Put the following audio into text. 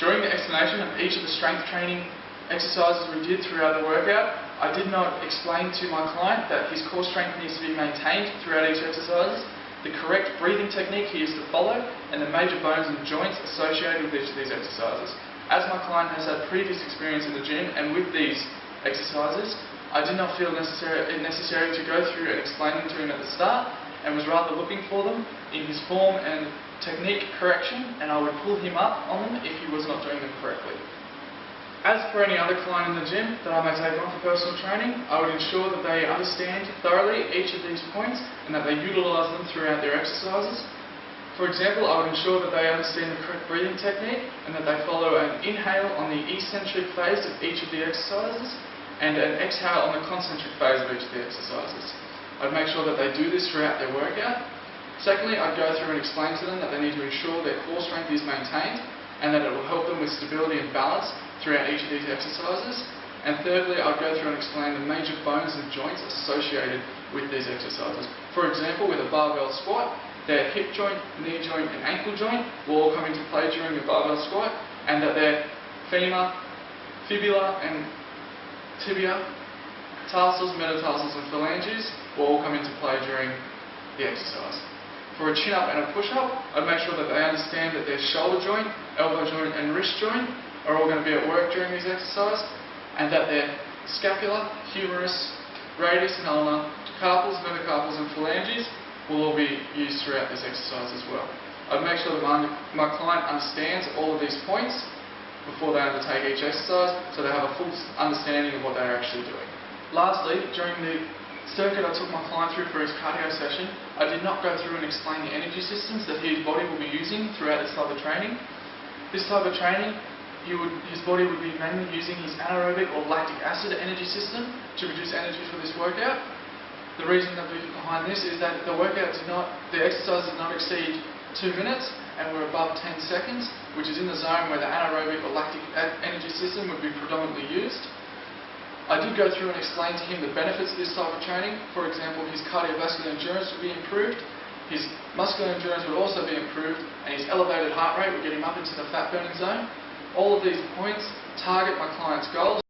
During the explanation of each of the strength training exercises we did throughout the workout, I did not explain to my client that his core strength needs to be maintained throughout each exercise, the correct breathing technique he is to follow, and the major bones and joints associated with each of these exercises. As my client has had previous experience in the gym and with these exercises, I did not feel it necessary to go through and explain them to him at the start, and was rather looking for them in his form and technique correction, and I would pull him up on them if he was not doing them correctly. As for any other client in the gym that I may take on for personal training, I would ensure that they understand thoroughly each of these points and that they utilise them throughout their exercises. For example, I would ensure that they understand the correct breathing technique and that they follow an inhale on the eccentric phase of each of the exercises and an exhale on the concentric phase of each of the exercises. I'd make sure that they do this throughout their workout. Secondly, I'd go through and explain to them that they need to ensure their core strength is maintained and that it will help them with stability and balance throughout each of these exercises. And thirdly, I'd go through and explain the major bones and joints associated with these exercises. For example, with a barbell squat, their hip joint, knee joint and ankle joint will all come into play during the barbell squat, and that their femur, fibula and tibia, tarsals, metatarsals and phalanges will all come into play during the exercise. For a chin-up and a push-up, I'd make sure that they understand that their shoulder joint, elbow joint and wrist joint are all going to be at work during these exercises, and that their scapula, humerus, radius and ulnar, carpals, metacarpals and phalanges will all be used throughout this exercise as well. I'd make sure that my client understands all of these points before they undertake each exercise, so they have a full understanding of what they're actually doing. Lastly, during the circuit I took my client through for his cardio session, I did not go through and explain the energy systems that his body will be using throughout this type of training. This type of training, his body would be mainly using his anaerobic or lactic acid energy system to produce energy for this workout. The reason behind this is that the exercise did not exceed 2 minutes and we're above 10 seconds, which is in the zone where the anaerobic or lactic energy system would be predominantly used. I did go through and explain to him the benefits of this type of training. For example, his cardiovascular endurance would be improved, his muscular endurance would also be improved, and his elevated heart rate would get him up into the fat burning zone. All of these points target my client's goals